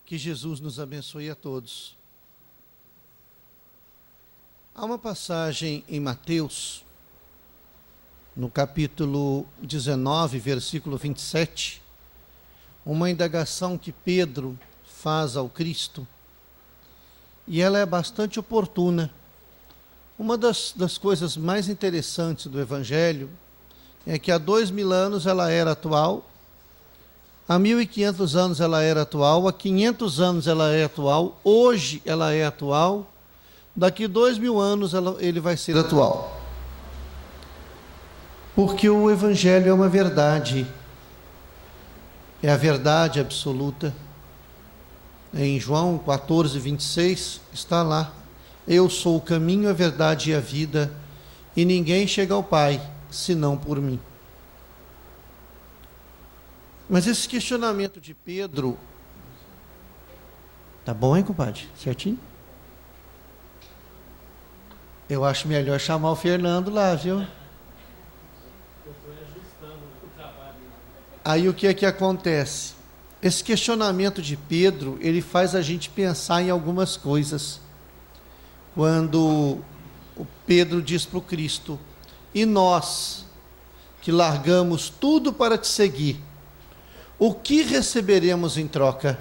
Que Jesus nos abençoe a todos. Há uma passagem em Mateus, no capítulo 19, versículo 27, uma indagação que Pedro faz ao Cristo, e ela é bastante oportuna. Uma das coisas mais interessantes do Evangelho é que há 2000 anos ela era atual, há 1500 anos ela era atual, há 500 anos ela é atual, hoje ela é atual, daqui 2000 anos ele vai ser atual. Porque o Evangelho é uma verdade, é a verdade absoluta. Em João 14, 26, está lá: eu sou o caminho, a verdade e a vida, e ninguém chega ao Pai, senão por mim. Mas esse questionamento de Pedro, tá bom, hein, compadre? Certinho? Eu acho melhor chamar o Fernando lá, viu? Aí o que é que acontece? Esse questionamento de Pedro, ele faz a gente pensar em algumas coisas. Quando o Pedro diz para o Cristo: e nós, que largamos tudo para te seguir, o que receberemos em troca?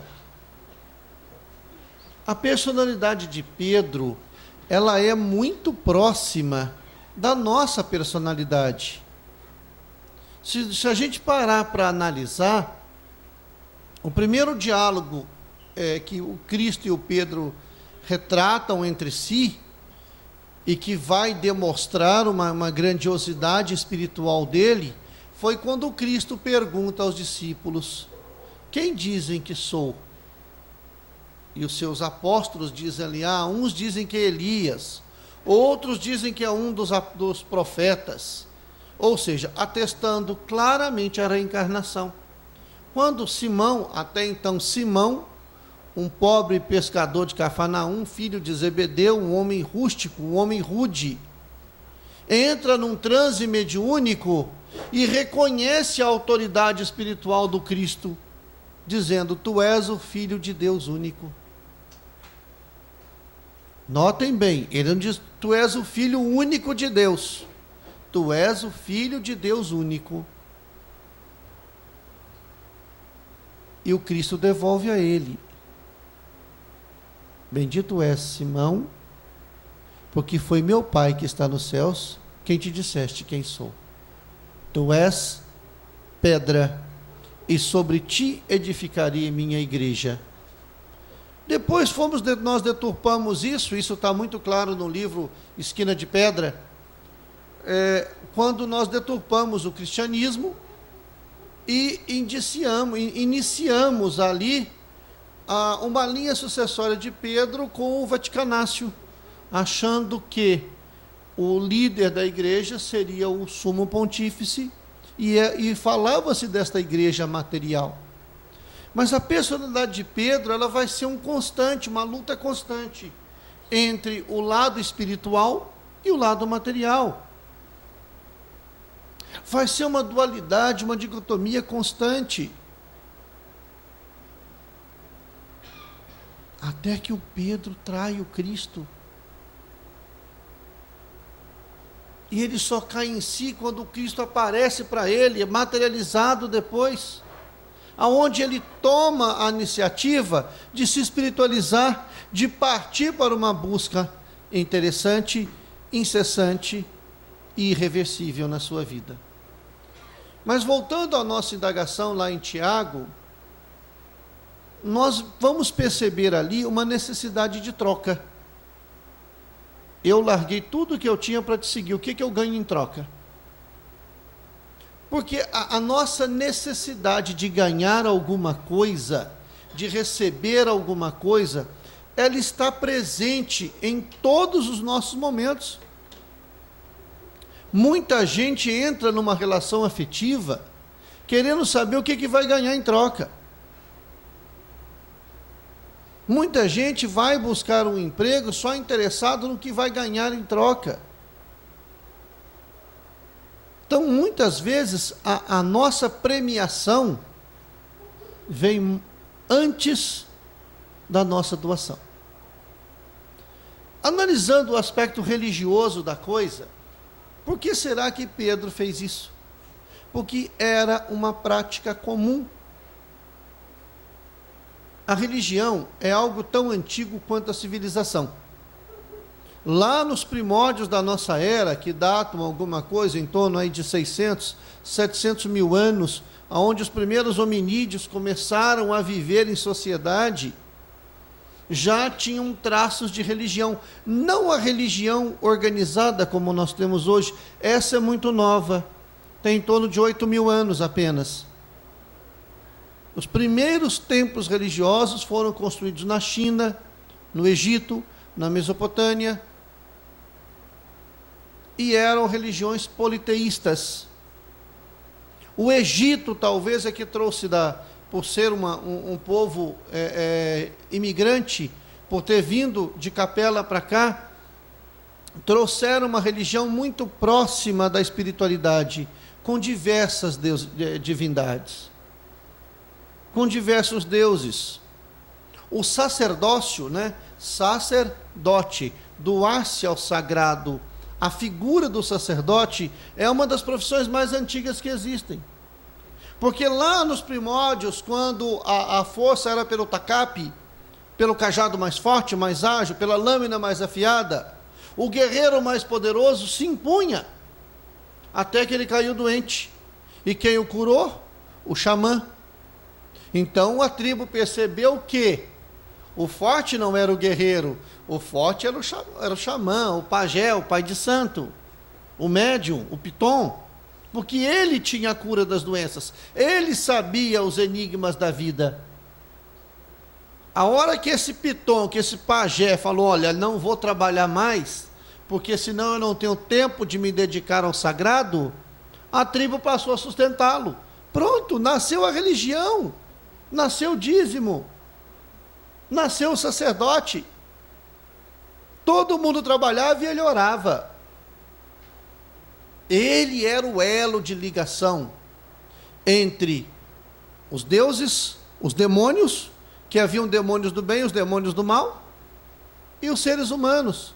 A personalidade de Pedro, ela é muito próxima da nossa personalidade. Se a gente parar para analisar, o primeiro diálogo que o Cristo e o Pedro retratam entre si, e que vai demonstrar uma grandiosidade espiritual dele, foi quando o Cristo pergunta aos discípulos: quem dizem que sou? E os seus apóstolos dizem ali: uns dizem que é Elias, outros dizem que é um dos profetas. Ou seja, atestando claramente a reencarnação. Quando Simão, até então Simão, um pobre pescador de Cafarnaum, filho de Zebedeu, um homem rústico, um homem rude, entra num transe mediúnico e reconhece a autoridade espiritual do Cristo, dizendo: tu és o Filho de Deus único. Notem bem, ele não diz: tu és o Filho único de Deus. Tu és o Filho de Deus único. E o Cristo devolve a ele: bendito és, Simão, porque foi meu Pai que está nos céus quem te disseste quem sou. Tu és pedra, e sobre ti edificarei minha igreja. Depois nós deturpamos isso está muito claro no livro Esquina de Pedra, quando nós deturpamos o cristianismo e iniciamos ali uma linha sucessória de Pedro com o Vaticanácio, achando que o líder da igreja seria o sumo pontífice, e falava-se desta igreja material. Mas a personalidade de Pedro, ela vai ser uma luta constante entre o lado espiritual e o lado material. Vai ser uma dualidade, uma dicotomia constante. Até que o Pedro trai o Cristo. E ele só cai em si quando o Cristo aparece para ele, materializado depois, aonde ele toma a iniciativa de se espiritualizar, de partir para uma busca interessante, incessante e irreversível na sua vida. Mas voltando à nossa indagação lá em Tiago, nós vamos perceber ali uma necessidade de troca. Eu larguei tudo que eu tinha para te seguir, o que eu ganho em troca? Porque a nossa necessidade de ganhar alguma coisa, de receber alguma coisa, ela está presente em todos os nossos momentos. Muita gente entra numa relação afetiva querendo saber o que vai ganhar em troca. Muita gente vai buscar um emprego só interessado no que vai ganhar em troca. Então, muitas vezes, a nossa premiação vem antes da nossa doação. Analisando o aspecto religioso da coisa, por que será que Pedro fez isso? Porque era uma prática comum. A religião é algo tão antigo quanto a civilização. Lá nos primórdios da nossa era, que datam alguma coisa em torno aí de 600, 700 mil anos, onde os primeiros hominídeos começaram a viver em sociedade, já tinham traços de religião. Não a religião organizada como nós temos hoje, essa é muito nova, tem em torno de 8 mil anos apenas. Os primeiros templos religiosos foram construídos na China, no Egito, na Mesopotâmia, e eram religiões politeístas. O Egito talvez é que trouxe, por ser um povo imigrante, por ter vindo de Capela para cá, trouxeram uma religião muito próxima da espiritualidade, com diversas divindades, com diversos deuses. O sacerdócio, sacerdote, doar-se ao sagrado, a figura do sacerdote é uma das profissões mais antigas que existem. Porque lá nos primórdios, quando a força era pelo tacape, pelo cajado mais forte, mais ágil, pela lâmina mais afiada, o guerreiro mais poderoso se impunha, até que ele caiu doente. E quem o curou? O xamã. Então a tribo percebeu que o forte não era o guerreiro, o forte era o xamã, o pajé, o pai de santo, o médium, o piton, porque ele tinha a cura das doenças, ele sabia os enigmas da vida. A hora que esse piton, que esse pajé falou, olha, não vou trabalhar mais, porque senão eu não tenho tempo de me dedicar ao sagrado, a tribo passou a sustentá-lo. Pronto, nasceu a religião, nasceu o dízimo, nasceu o sacerdote. Todo mundo trabalhava e ele orava. Ele era o elo de ligação entre os deuses, os demônios, que haviam demônios do bem, os demônios do mal, e os seres humanos.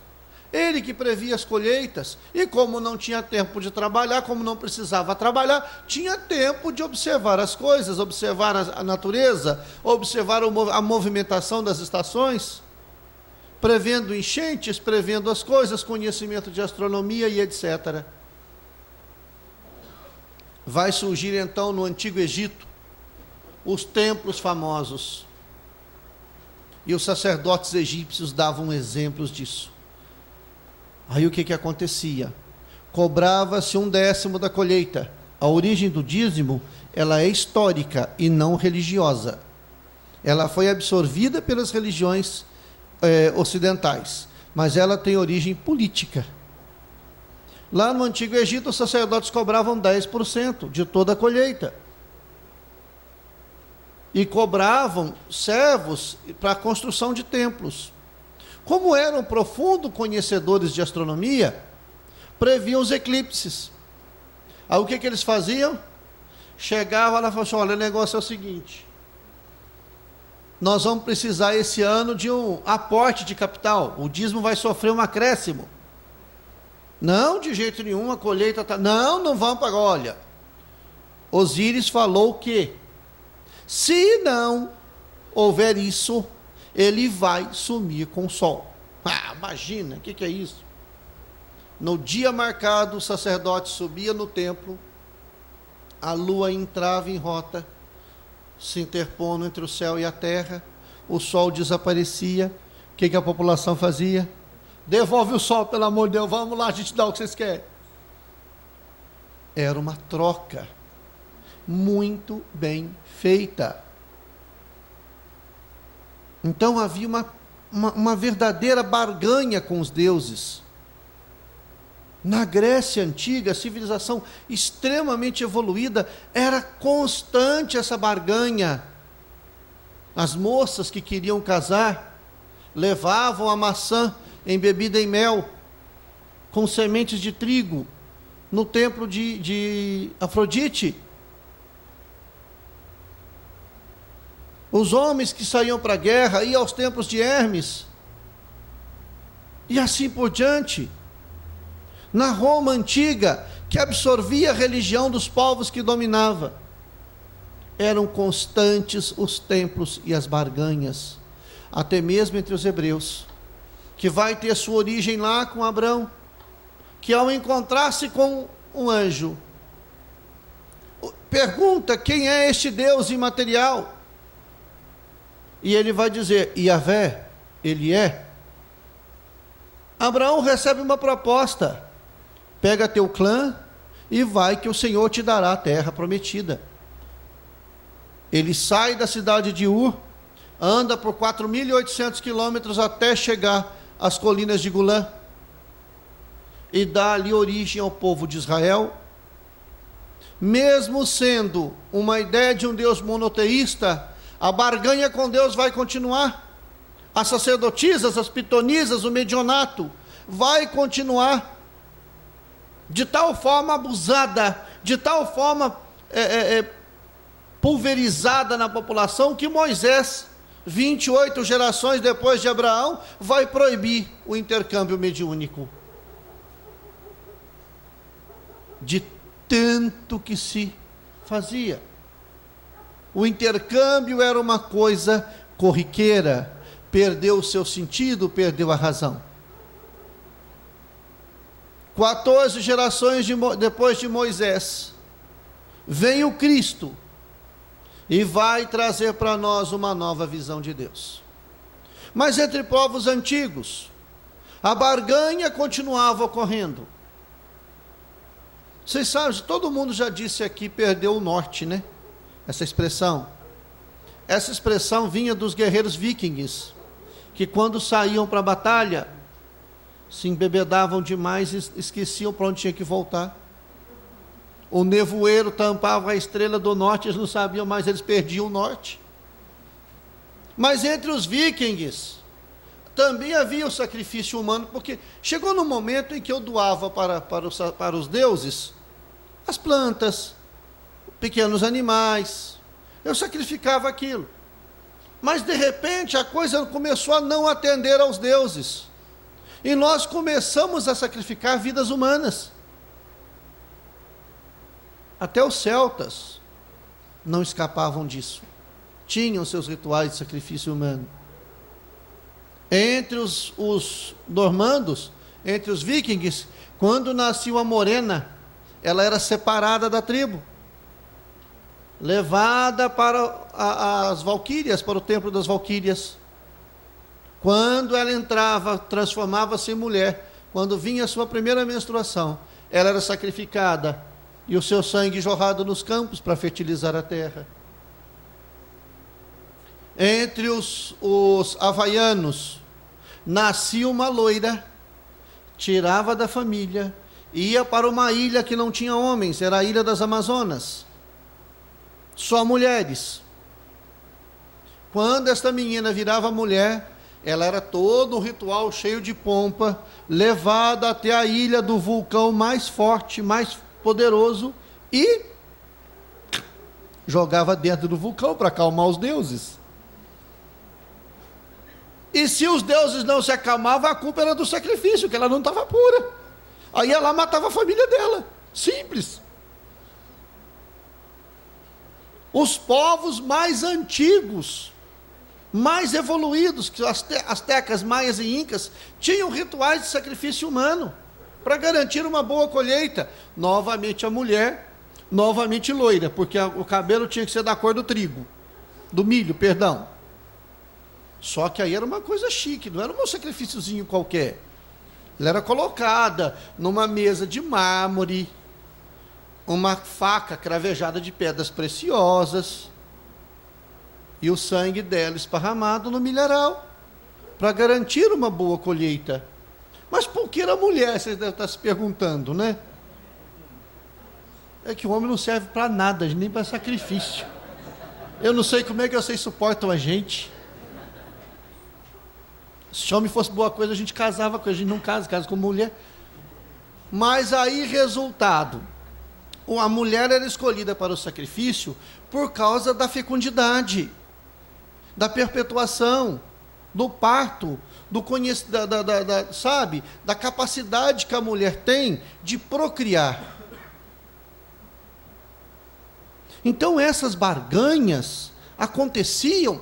Ele que previa as colheitas, e como não tinha tempo de trabalhar, como não precisava trabalhar, tinha tempo de observar as coisas, observar a natureza, observar a movimentação das estações, prevendo enchentes, prevendo as coisas, conhecimento de astronomia e etc. Vai surgir então no Antigo Egito os templos famosos. E os sacerdotes egípcios davam exemplos disso. Aí o que acontecia? Cobrava-se 1/10 da colheita. A origem do dízimo, ela é histórica e não religiosa. Ela foi absorvida pelas religiões ocidentais, mas ela tem origem política. Lá no Antigo Egito, os sacerdotes cobravam 10% de toda a colheita. E cobravam servos para a construção de templos. Como eram profundos conhecedores de astronomia, previam os eclipses. Aí o que eles faziam? Chegavam lá e falavam assim, olha, o negócio é o seguinte, nós vamos precisar esse ano de um aporte de capital, o dízimo vai sofrer um acréscimo. Não, de jeito nenhum, a colheita está... Não vamos pagar. Olha, Osíris falou que se não houver isso, ele vai sumir com o sol. Imagina, o que é isso? No dia marcado, o sacerdote subia no templo, a lua entrava em rota, se interpondo entre o céu e a terra, o sol desaparecia. O que a população fazia? Devolve o sol, pelo amor de Deus, vamos lá, a gente dá o que vocês querem. Era uma troca muito bem feita. Então havia uma verdadeira barganha com os deuses. Na Grécia Antiga, a civilização extremamente evoluída, era constante essa barganha. As moças que queriam casar levavam a maçã embebida em mel, com sementes de trigo, no templo de Afrodite. Os homens que saíam para a guerra iam aos templos de Hermes. E assim por diante. Na Roma antiga, que absorvia a religião dos povos que dominava, eram constantes os templos e as barganhas, até mesmo entre os hebreus, que vai ter sua origem lá com Abrão, que ao encontrar-se com um anjo, pergunta quem é este Deus imaterial, e ele vai dizer, Yahvé, ele é. Abraão recebe uma proposta, pega teu clã e vai que o Senhor te dará a terra prometida. Ele sai da cidade de Ur, anda por 4.800 quilômetros até chegar às colinas de Golã, e dá ali origem ao povo de Israel. Mesmo sendo uma ideia de um Deus monoteísta, a barganha com Deus vai continuar. As sacerdotisas, as pitonisas, o medionato, vai continuar. De tal forma abusada, de tal forma pulverizada na população, que Moisés, 28 gerações depois de Abraão, vai proibir o intercâmbio mediúnico. De tanto que se fazia. O intercâmbio era uma coisa corriqueira, perdeu o seu sentido, perdeu a razão. 14 gerações depois de Moisés, vem o Cristo e vai trazer para nós uma nova visão de Deus. Mas entre povos antigos, a barganha continuava ocorrendo. Vocês sabem, todo mundo já disse aqui, perdeu o norte, né? Essa expressão vinha dos guerreiros vikings, que quando saíam para a batalha, se embebedavam demais e esqueciam para onde tinha que voltar. O nevoeiro tampava a estrela do norte, eles não sabiam mais, eles perdiam o norte. Mas entre os vikings, também havia o sacrifício humano, porque chegou no momento em que eu doava para os deuses as plantas, pequenos animais, eu sacrificava aquilo. Mas de repente a coisa começou a não atender aos deuses, e nós começamos a sacrificar vidas humanas. Até os celtas não escapavam disso, tinham seus rituais de sacrifício humano. Entre os normandos, entre os vikings, quando nascia uma morena, ela era separada da tribo, levada para as valquírias, para o templo das valquírias. Quando ela entrava, transformava-se em mulher. Quando vinha a sua primeira menstruação, ela era sacrificada e o seu sangue jorrado nos campos para fertilizar a terra. Entre os havaianos, nascia uma loira, tirava da família, ia para uma ilha que não tinha homens, era a ilha das Amazonas, só mulheres. Quando esta menina virava mulher, ela era todo um ritual cheio de pompa, levada até a ilha do vulcão mais forte, mais poderoso, e jogava dentro do vulcão para acalmar os deuses. E se os deuses não se acalmavam, a culpa era do sacrifício, que ela não estava pura. Aí ela matava a família dela. Simples. Os povos mais antigos, mais evoluídos, que os astecas, maias e incas, tinham rituais de sacrifício humano para garantir uma boa colheita. Novamente a mulher, novamente loira, porque o cabelo tinha que ser da cor do trigo, do milho, perdão. Só que aí era uma coisa chique, não era um sacrifíciozinho qualquer. Ela era colocada numa mesa de mármore, uma faca cravejada de pedras preciosas, e o sangue dela esparramado no milharal, para garantir uma boa colheita. Mas por que era mulher, vocês devem estar se perguntando, né? É que o homem não serve para nada, nem para sacrifício. Eu não sei como é que vocês suportam a gente. Se homem fosse boa coisa, a gente casava com ele, a gente não casa com mulher. Mas aí, resultado, a mulher era escolhida para o sacrifício por causa da fecundidade. da perpetuação, do parto, do sabe, da capacidade que a mulher tem de procriar. Então essas barganhas aconteciam,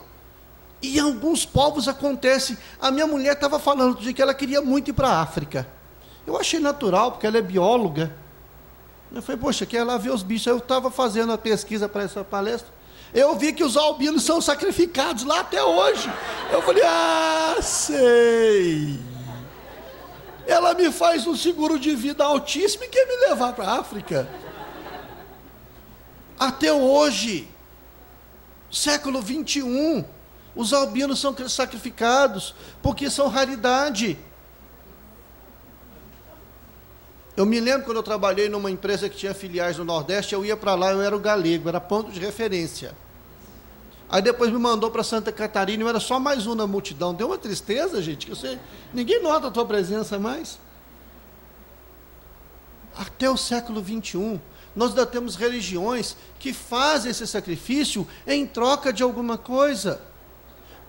e em alguns povos acontece. A minha mulher estava falando outro dia que ela queria muito ir para a África. Eu achei natural, porque ela é bióloga. Eu falei, poxa, quer lá ver os bichos. Eu estava fazendo a pesquisa para essa palestra. Eu vi que os albinos são sacrificados lá até hoje. Eu falei, sei. Ela me faz um seguro de vida altíssimo e quer me levar para a África. Até hoje, século 21, os albinos são sacrificados porque são raridade. Eu me lembro quando eu trabalhei numa empresa que tinha filiais no Nordeste, eu ia para lá, eu era o galego, era ponto de referência. Aí depois me mandou para Santa Catarina, eu era só mais um na multidão. Deu uma tristeza, gente, que ninguém nota a tua presença mais. Até o século 21, nós ainda temos religiões que fazem esse sacrifício em troca de alguma coisa.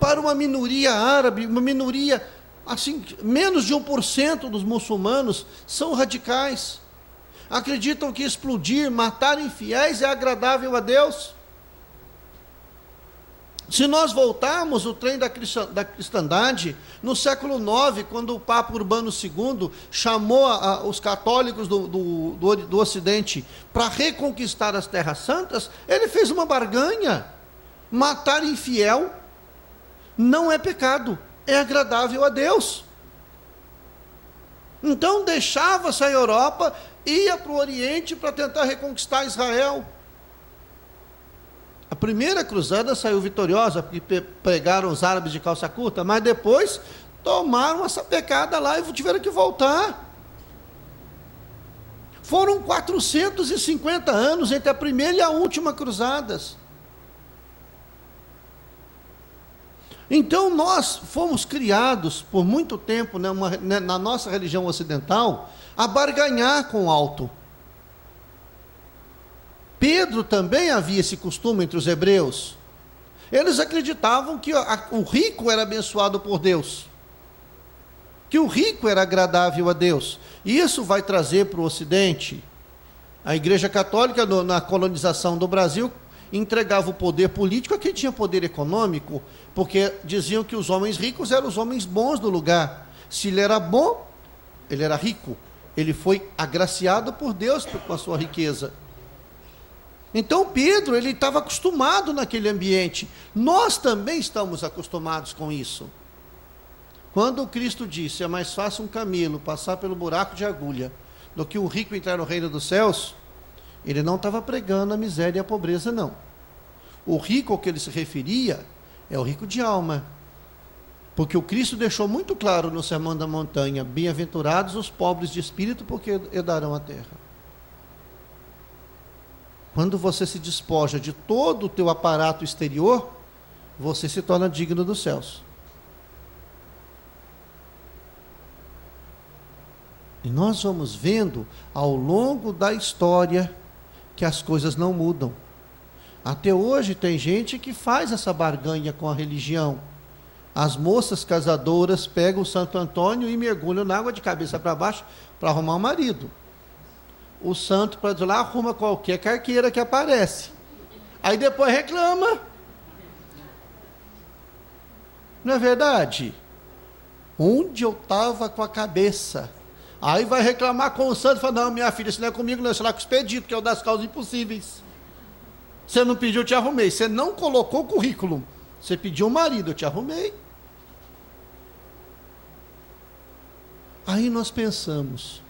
Para uma minoria árabe, uma minoria, assim, menos de 1% dos muçulmanos são radicais. Acreditam que explodir, matar infiéis é agradável a Deus. Se nós voltarmos o trem da cristandade, no século IX, quando o Papa Urbano II chamou os católicos do Ocidente para reconquistar as Terras Santas, ele fez uma barganha. Matar infiel não é pecado, é agradável a Deus. Então deixava-se a Europa, ia para o Oriente para tentar reconquistar Israel. A primeira cruzada saiu vitoriosa, porque pregaram os árabes de calça curta, mas depois tomaram essa pecada lá e tiveram que voltar. Foram 450 anos entre a primeira e a última cruzadas. Então nós fomos criados por muito tempo, na nossa religião ocidental, a barganhar com o alto. Pedro também havia esse costume entre os hebreus. Eles acreditavam que o rico era abençoado por Deus, que o rico era agradável a Deus. E isso vai trazer para o Ocidente. A Igreja Católica, na colonização do Brasil, entregava o poder político a quem tinha poder econômico, porque diziam que os homens ricos eram os homens bons do lugar. Se ele era bom, ele era rico. Ele foi agraciado por Deus com a sua riqueza. Então Pedro, ele estava acostumado naquele ambiente. Nós também estamos acostumados com isso. Quando Cristo disse, é mais fácil um camelo passar pelo buraco de agulha do que um rico entrar no reino dos céus, ele não estava pregando a miséria e a pobreza, não. O rico ao que ele se referia é o rico de alma. Porque o Cristo deixou muito claro no Sermão da Montanha, bem-aventurados os pobres de espírito, porque herdarão a terra. Quando você se despoja de todo o teu aparato exterior, você se torna digno dos céus. E nós vamos vendo ao longo da história que as coisas não mudam. Até hoje tem gente que faz essa barganha com a religião. As moças casadoras pegam o Santo Antônio e mergulham na água de cabeça para baixo para arrumar um marido. O santo, para lá, arruma qualquer carqueira que aparece. Aí depois reclama. Não é verdade? Onde eu estava com a cabeça? Aí vai reclamar com o santo e fala, não, minha filha, isso não é comigo, não, isso é lá com o expedito, que é o das causas impossíveis. Você não pediu, eu te arrumei. Você não colocou o currículo. Você pediu um marido, eu te arrumei. Aí nós pensamos,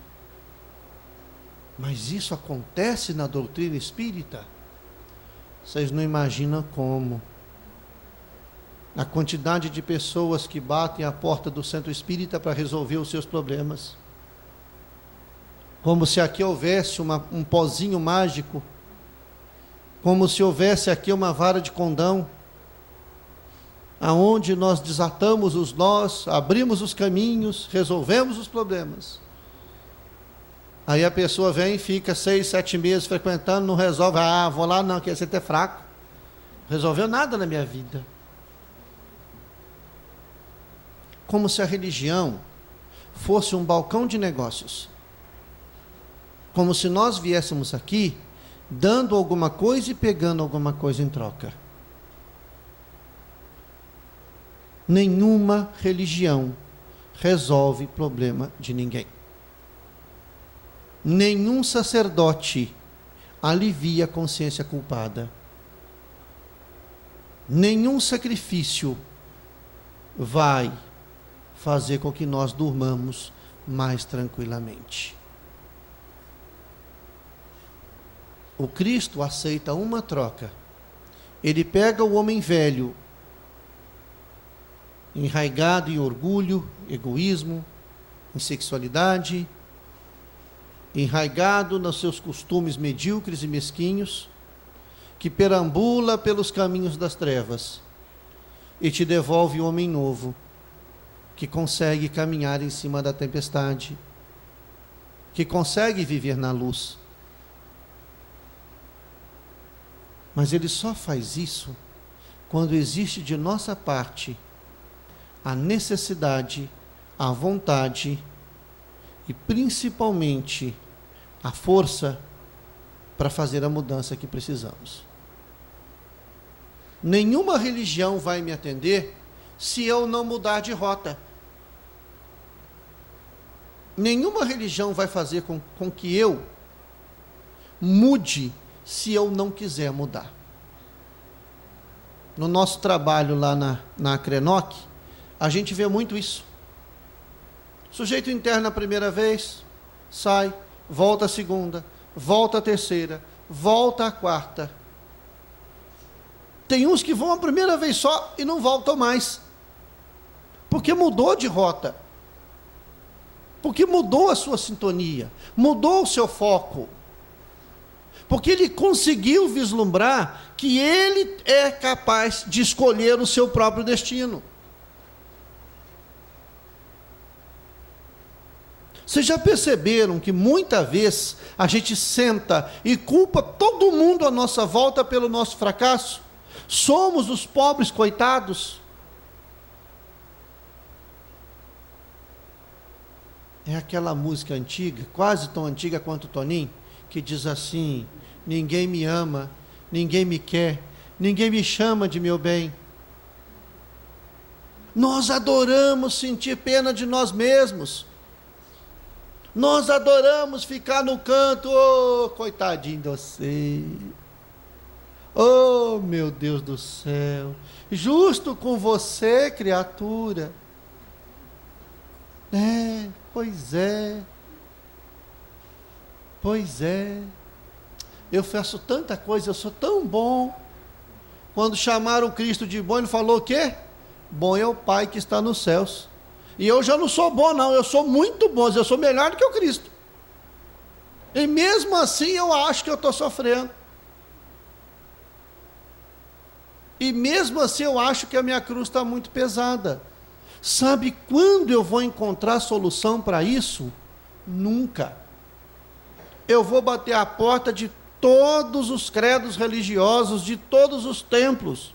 mas isso acontece na doutrina espírita? Vocês não imaginam como. A quantidade de pessoas que batem à porta do centro espírita para resolver os seus problemas. Como se aqui houvesse um pozinho mágico. Como se houvesse aqui uma vara de condão. Aonde nós desatamos os nós, abrimos os caminhos, resolvemos os problemas. Aí a pessoa vem e fica 6, 7 meses frequentando, não resolve. Ah, vou lá não, que esse é fraco. Resolveu nada na minha vida. como se a religião fosse um balcão de negócios. Como se nós viéssemos aqui dando alguma coisa e pegando alguma coisa em troca. Nenhuma religião resolve problema de ninguém. Nenhum sacerdote alivia a consciência culpada. Nenhum sacrifício vai fazer com que nós durmamos mais tranquilamente. O Cristo aceita uma troca. Ele pega o homem velho, enraigado em orgulho, egoísmo, em sexualidade, enraigado nos seus costumes medíocres e mesquinhos, que perambula pelos caminhos das trevas, e te devolve um homem novo, que consegue caminhar em cima da tempestade, que consegue viver na luz. Mas ele só faz isso quando existe de nossa parte a necessidade, a vontade e principalmente a força para fazer a mudança que precisamos. Nenhuma religião vai me atender se eu não mudar de rota. Nenhuma religião vai fazer com que eu mude se eu não quiser mudar. No nosso trabalho lá na Acrenoc, a gente vê muito isso. O sujeito interna a primeira vez, sai, volta a segunda, volta a terceira, volta a quarta. Tem uns que vão a primeira vez só e não voltam mais. Porque mudou de rota. Porque mudou a sua sintonia, mudou o seu foco. Porque ele conseguiu vislumbrar que ele é capaz de escolher o seu próprio destino. Vocês já perceberam que muitas vezes a gente senta e culpa todo mundo à nossa volta pelo nosso fracasso? Somos os pobres coitados? É aquela música antiga, quase tão antiga quanto o Toninho, que diz assim: ninguém me ama, ninguém me quer, ninguém me chama de meu bem. Nós adoramos sentir pena de nós mesmos. Nós adoramos ficar no canto, oh, coitadinho de você. Oh, meu Deus do céu. Justo com você, criatura. Pois é. Pois é. Eu faço tanta coisa, eu sou tão bom. Quando chamaram Cristo de bom, ele falou o quê? Bom é o Pai que está nos céus. E eu já não sou bom não, eu sou muito bom, eu sou melhor do que o Cristo. E mesmo assim eu acho que eu estou sofrendo. E mesmo assim eu acho que a minha cruz está muito pesada. Sabe quando eu vou encontrar solução para isso? Nunca. Eu vou bater a porta de todos os credos religiosos, de todos os templos.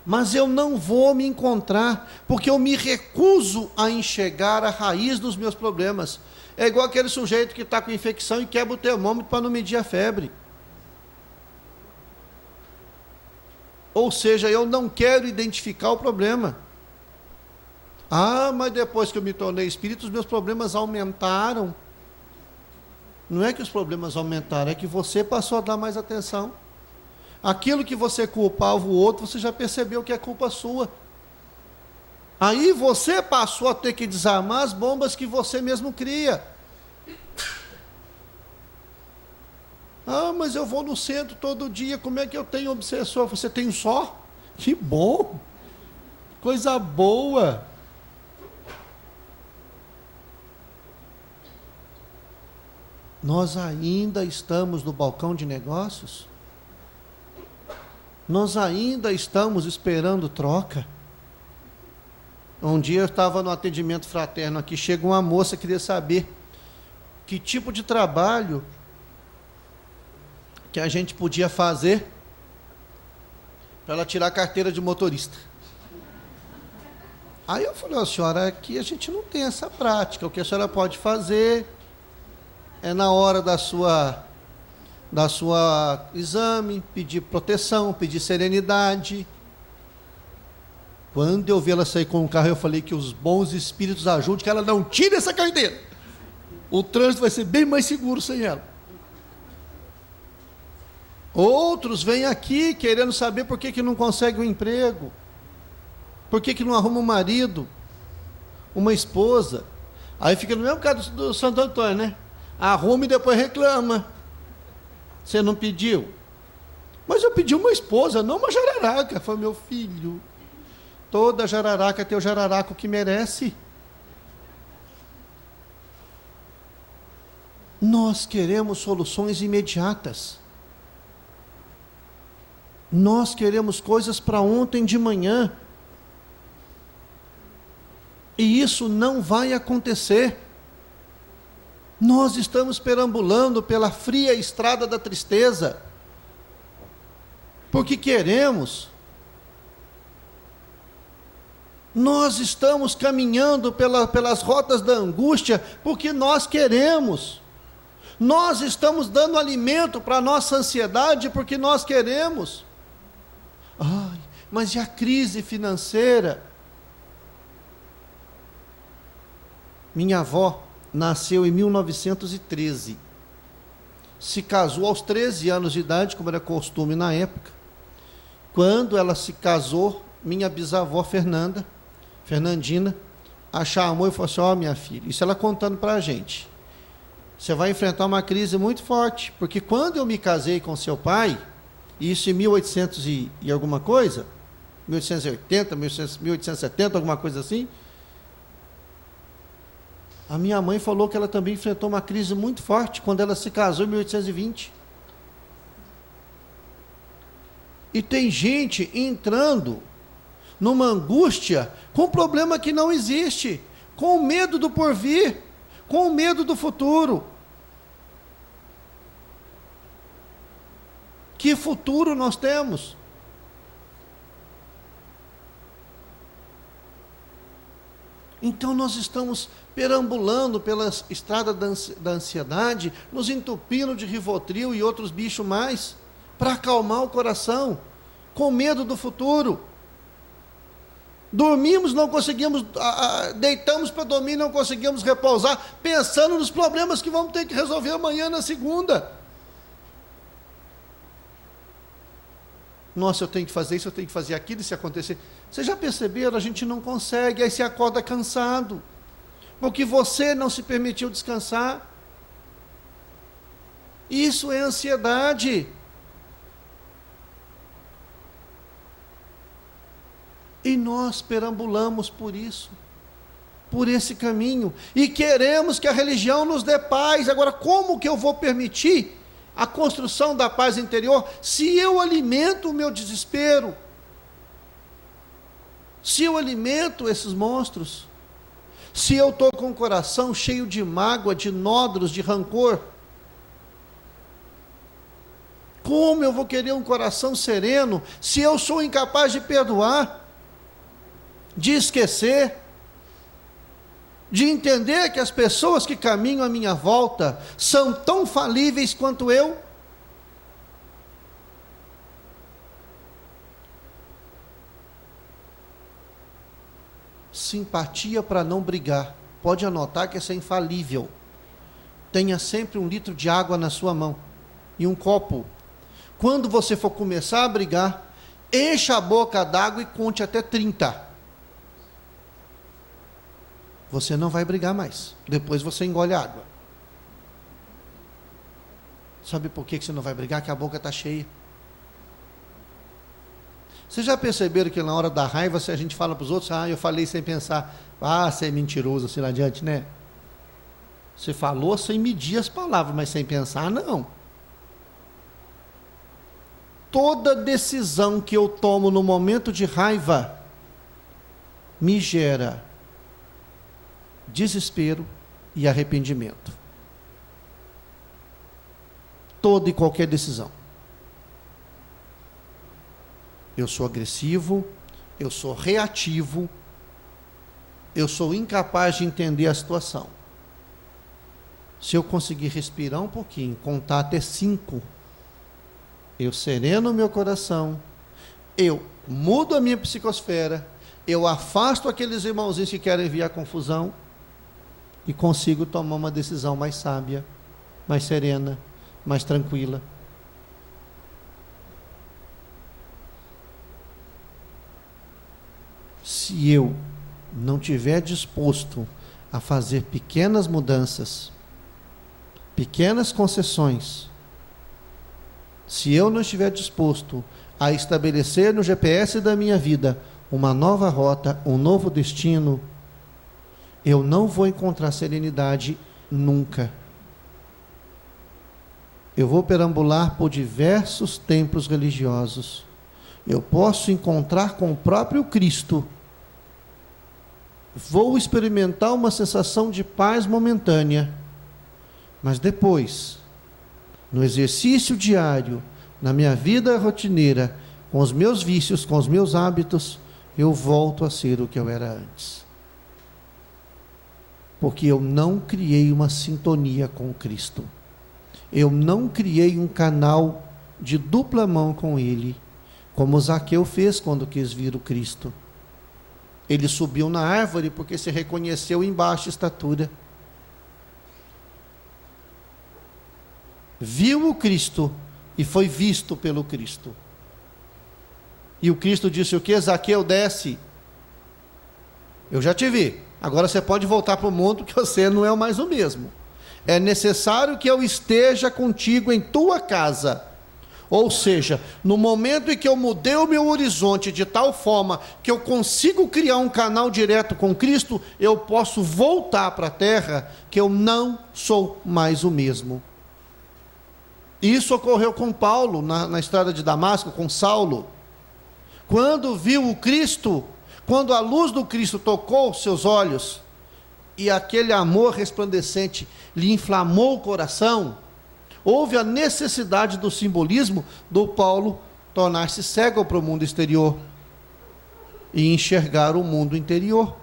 Mas eu não vou me encontrar, porque eu me recuso a enxergar a raiz dos meus problemas. É igual aquele sujeito que está com infecção e quebra o termômetro para não medir a febre. Ou seja, eu não quero identificar o problema. Ah, mas depois que eu me tornei espírito, os meus problemas aumentaram. Não é que os problemas aumentaram, é que você passou a dar mais atenção. Aquilo que você culpava o outro, você já percebeu que é culpa sua. Aí você passou a ter que desarmar as bombas que você mesmo cria. Ah, mas eu vou no centro todo dia, como é que eu tenho obsessor? Você tem um só? Que bom! Coisa boa! Nós ainda estamos no balcão de negócios? Nós ainda estamos esperando troca? Um dia eu estava no atendimento fraterno aqui, chega uma moça, queria saber que tipo de trabalho que a gente podia fazer para ela tirar a carteira de motorista. Aí eu falei, senhora, aqui a gente não tem essa prática, o que a senhora pode fazer é na hora da sua exame, pedir proteção, pedir serenidade. Quando eu vi ela sair com o carro, eu falei que os bons espíritos ajudem, que ela não tire essa carteira. O trânsito vai ser bem mais seguro sem ela. Outros vêm aqui querendo saber por que não consegue um emprego, por que não arruma um marido, uma esposa. Aí fica no mesmo caso do Santo Antônio, né? Arruma e depois reclama. Você não pediu? Mas eu pedi uma esposa, não uma jararaca. Foi meu filho. Toda jararaca tem o jararaco que merece. Nós queremos soluções imediatas. Nós queremos coisas para ontem de manhã. E isso não vai acontecer. Nós estamos perambulando pela fria estrada da tristeza, porque queremos. Nós estamos caminhando pelas rotas da angústia, porque nós queremos. Nós estamos dando alimento para a nossa ansiedade, porque nós queremos. Ai, mas e a crise financeira? Minha avó nasceu em 1913, se casou aos 13 anos de idade, como era costume na época. Quando ela se casou, minha bisavó Fernandina, a chamou e falou assim, minha filha, isso ela contando para a gente, você vai enfrentar uma crise muito forte, porque quando eu me casei com seu pai, isso em 1800 e alguma coisa, 1880, 1870, alguma coisa assim, a minha mãe falou que ela também enfrentou uma crise muito forte quando ela se casou em 1820. E tem gente entrando numa angústia com um problema que não existe, com medo do porvir, com medo do futuro. Que futuro nós temos? Então nós estamos perambulando pela estrada da ansiedade, nos entupindo de Rivotril e outros bichos mais, para acalmar o coração, com medo do futuro. Dormimos, não conseguimos, deitamos para dormir, não conseguimos repousar, pensando nos problemas que vamos ter que resolver amanhã na segunda. Nossa, eu tenho que fazer isso, eu tenho que fazer aquilo, e se acontecer. Vocês já perceberam? A gente não consegue, aí se acorda cansado, porque você não se permitiu descansar. Isso é ansiedade. E nós perambulamos por isso, por esse caminho, e queremos que a religião nos dê paz. Agora, como que eu vou permitir a construção da paz interior se eu alimento o meu desespero? Se eu alimento esses monstros? Se eu estou com o coração cheio de mágoa, de nódulos, de rancor? Como eu vou querer um coração sereno se eu sou incapaz de perdoar, de esquecer, de entender que as pessoas que caminham à minha volta são tão falíveis quanto eu? Simpatia para não brigar. Pode anotar que essa é infalível. Tenha sempre 1 litro de água na sua mão e um copo. Quando você for começar a brigar, encha a boca d'água e conte até 30. Você não vai brigar mais. Depois você engole a água. Sabe por que você não vai brigar? Que a boca está cheia. Vocês já perceberam que na hora da raiva, se a gente fala para os outros, eu falei sem pensar, você é mentiroso, assim lá adiante, né? Você falou sem medir as palavras, mas sem pensar, não. Toda decisão que eu tomo no momento de raiva me gera desespero e arrependimento. Toda e qualquer decisão. Eu sou agressivo, eu sou reativo, eu sou incapaz de entender a situação. Se eu conseguir respirar um pouquinho, contar até 5, eu sereno o meu coração, eu mudo a minha psicosfera, eu afasto aqueles irmãozinhos que querem enviar confusão e consigo tomar uma decisão mais sábia, mais serena, mais tranquila. Se eu não estiver disposto a fazer pequenas mudanças, pequenas concessões, se eu não estiver disposto a estabelecer no GPS da minha vida uma nova rota, um novo destino, eu não vou encontrar serenidade nunca. Eu vou perambular por diversos templos religiosos. Eu posso encontrar com o próprio Cristo. Vou experimentar uma sensação de paz momentânea. Mas depois, no exercício diário, na minha vida rotineira, com os meus vícios, com os meus hábitos, eu volto a ser o que eu era antes. Porque eu não criei uma sintonia com Cristo. Eu não criei um canal de dupla mão com Ele, como Zaqueu fez quando quis vir o Cristo. Ele subiu na árvore porque se reconheceu em baixa estatura. Viu o Cristo e foi visto pelo Cristo. E o Cristo disse o que? Zaqueu, desce. Eu já te vi. Agora você pode voltar para o mundo, que você não é mais o mesmo. É necessário que eu esteja contigo em tua casa. Ou seja, no momento em que eu mudei o meu horizonte de tal forma que eu consigo criar um canal direto com Cristo, eu posso voltar para a terra, que eu não sou mais o mesmo. Isso ocorreu com Paulo na estrada de Damasco, com Saulo. Quando viu o Cristo, quando a luz do Cristo tocou seus olhos, e aquele amor resplandecente lhe inflamou o coração, houve a necessidade do simbolismo do Paulo tornar-se cego para o mundo exterior e enxergar o mundo interior.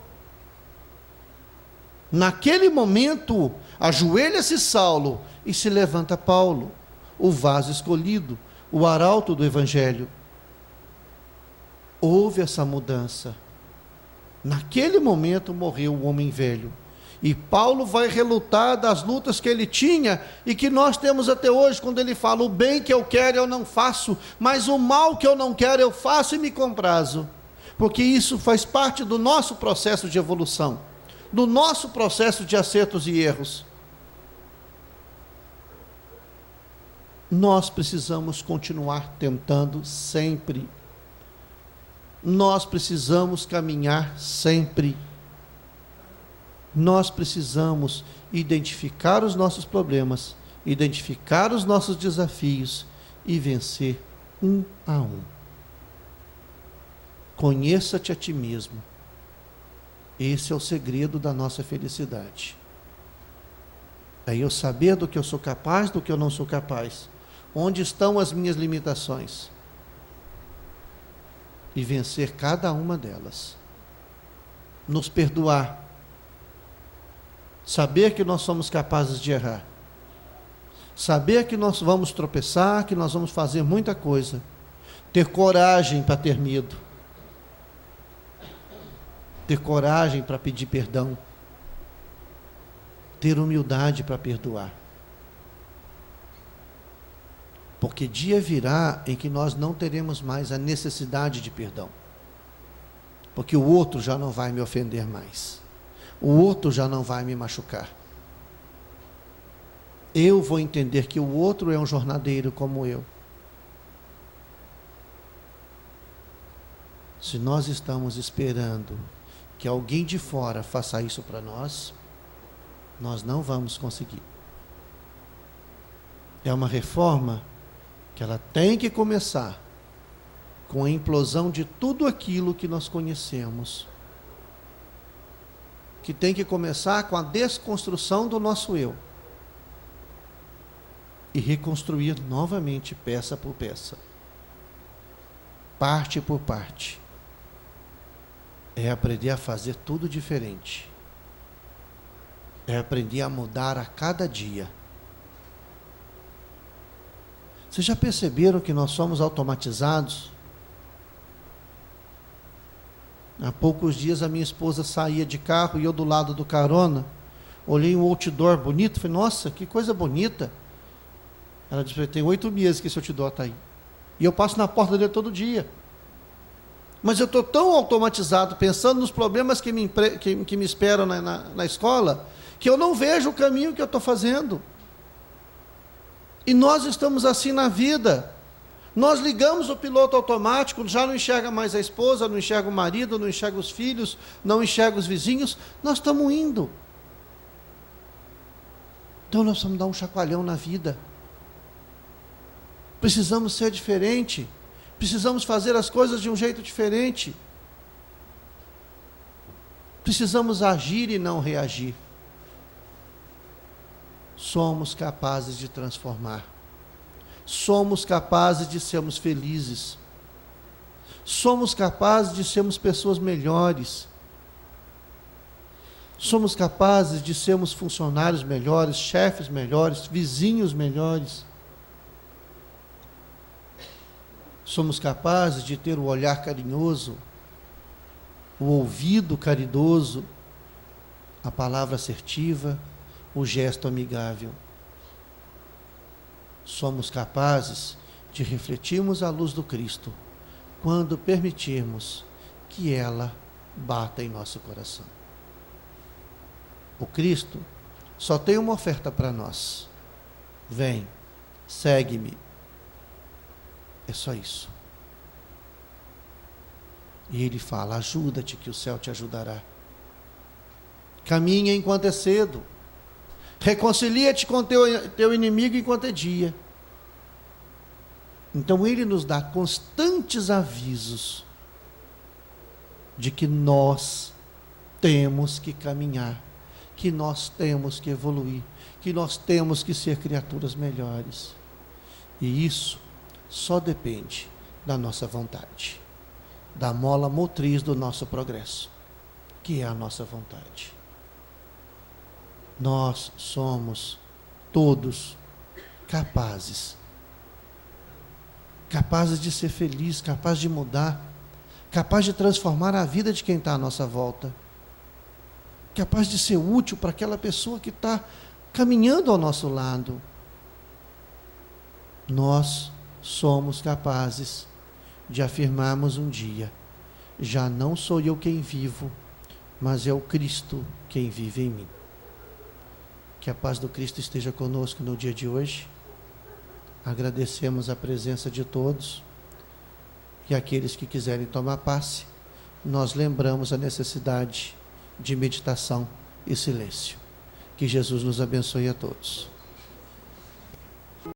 Naquele momento, ajoelha-se Saulo e se levanta Paulo, o vaso escolhido, o arauto do Evangelho. Houve essa mudança. Naquele momento morreu o homem velho. E Paulo vai relutar das lutas que ele tinha e que nós temos até hoje, quando ele fala: o bem que eu quero eu não faço, mas o mal que eu não quero eu faço e me comprazo. Porque isso faz parte do nosso processo de evolução, do nosso processo de acertos e erros. Nós precisamos continuar tentando sempre. Nós precisamos caminhar sempre. Nós precisamos identificar os nossos problemas, identificar os nossos desafios e vencer um a um. Conheça-te a ti mesmo. Esse é o segredo da nossa felicidade. É eu saber do que eu sou capaz, do que eu não sou capaz. Onde estão as minhas limitações? E vencer cada uma delas. Nos perdoar. Saber que nós somos capazes de errar. Saber que nós vamos tropeçar, que nós vamos fazer muita coisa. Ter coragem para ter medo. Ter coragem para pedir perdão. Ter humildade para perdoar. Porque dia virá em que nós não teremos mais a necessidade de perdão. Porque o outro já não vai me ofender mais. O outro já não vai me machucar. Eu vou entender que o outro é um jornadeiro como eu. Se nós estamos esperando que alguém de fora faça isso para nós, nós não vamos conseguir. É uma reforma que ela tem que começar com a implosão de tudo aquilo que nós conhecemos, que tem que começar com a desconstrução do nosso eu e reconstruir novamente peça por peça, parte por parte. é aprender a fazer tudo diferente. É aprender a mudar a cada dia. Vocês já perceberam que nós somos automatizados? Há poucos dias a minha esposa saía de carro e eu do lado do carona, olhei um outdoor bonito, falei, nossa, que coisa bonita. Ela disse, tem 8 meses que esse outdoor está aí. E eu passo na porta dele todo dia. Mas eu estou tão automatizado, pensando nos problemas que me esperam na escola, que eu não vejo o caminho que eu estou fazendo. E nós estamos assim na vida. Nós ligamos o piloto automático, já não enxerga mais a esposa, não enxerga o marido, não enxerga os filhos, não enxerga os vizinhos. Nós estamos indo. Então nós vamos dar um chacoalhão na vida. Precisamos ser diferente. Precisamos fazer as coisas de um jeito diferente. Precisamos agir e não reagir. Somos capazes de transformar. Somos capazes de sermos felizes. Somos capazes de sermos pessoas melhores. Somos capazes de sermos funcionários melhores, chefes melhores, vizinhos melhores. Somos capazes de ter o olhar carinhoso, o ouvido caridoso, a palavra assertiva, o gesto amigável. Somos capazes de refletirmos a luz do Cristo quando permitirmos que ela bata em nosso coração. O Cristo só tem uma oferta para nós. Vem, segue-me. É só isso. E ele fala, ajuda-te que o céu te ajudará. Caminha enquanto é cedo. Reconcilia-te com teu inimigo enquanto é dia. Então ele nos dá constantes avisos de que nós temos que caminhar, que nós temos que evoluir, que nós temos que ser criaturas melhores. E isso só depende da nossa vontade, da mola motriz do nosso progresso, que é a nossa vontade. Nós somos todos capazes de ser feliz, capazes de mudar, capazes de transformar a vida de quem está à nossa volta, capaz de ser útil para aquela pessoa que está caminhando ao nosso lado. Nós somos capazes de afirmarmos um dia, já não sou eu quem vivo, mas é o Cristo quem vive em mim. Que a paz do Cristo esteja conosco no dia de hoje. Agradecemos a presença de todos. E aqueles que quiserem tomar passe, nós lembramos a necessidade de meditação e silêncio. Que Jesus nos abençoe a todos.